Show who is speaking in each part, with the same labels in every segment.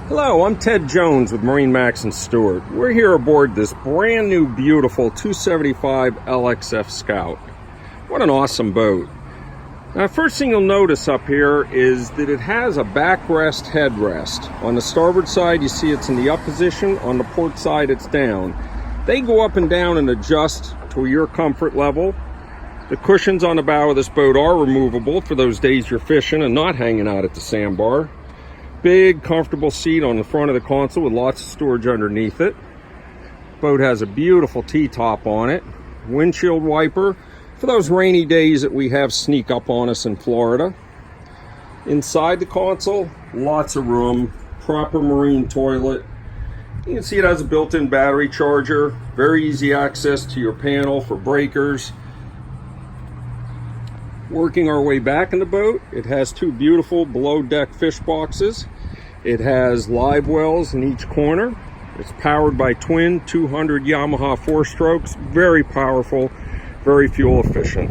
Speaker 1: Hello, I'm Ted Jones with MarineMax and Stuart. We're here aboard this brand new beautiful 275 LXF Scout. What an awesome boat. Now, first thing you'll notice up here is that it has a backrest headrest. On the starboard side you see it's in the up position, on the port side it's down. They go up and down and adjust to your comfort level. The cushions on the bow of this boat are removable for those days you're fishing and not hanging out at the sandbar. Big comfortable seat on the front of the console with lots of storage underneath it. Boat has a beautiful T-top on it. Windshield wiper for those rainy days that we have sneak up on us in Florida. Inside the console, lots of room, proper marine toilet. You can see it has a built-in battery charger, very easy access to your panel for breakers. Working our way back in the boat, it has two beautiful below deck fish boxes. It has live wells in each corner. It's powered by twin 200 Yamaha 4-strokes, very powerful, very fuel efficient.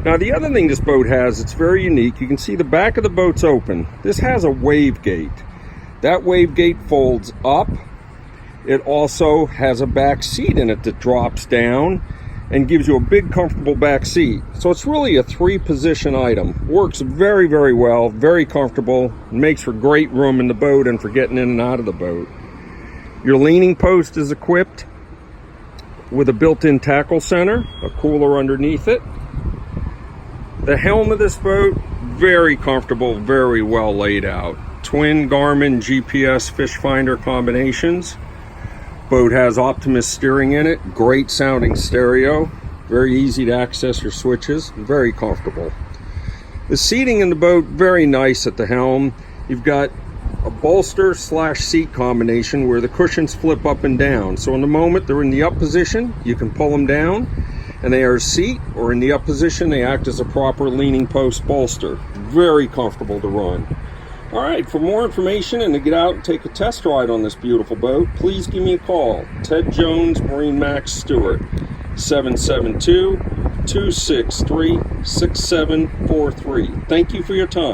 Speaker 1: Now the other thing this boat has, it's very unique. You can see the back of the boat's open. This has a wave gate. That wave gate folds up. It also has a back seat in it that drops down and gives you a big comfortable back seat. So it's really a 3-position item. Works very, very well, very comfortable, makes for great room in the boat and for getting in and out of the boat. Your leaning post is equipped with a built-in tackle center, a cooler underneath it. The helm of this boat, very comfortable, very well laid out. Twin Garmin GPS fish finder combinations. Boat has Optimus steering in it, great sounding stereo, very easy to access your switches, very comfortable. The seating in the boat, very nice at the helm. You've got a bolster / seat combination where the cushions flip up and down. So in the moment they're in the up position, you can pull them down and they are a seat, or in the up position they act as a proper leaning post bolster. Very comfortable to run. All right, for more information and to get out and take a test ride on this beautiful boat, please give me a call. Ted Jones, MarineMax Stuart, 772-263-6743. Thank you for your time.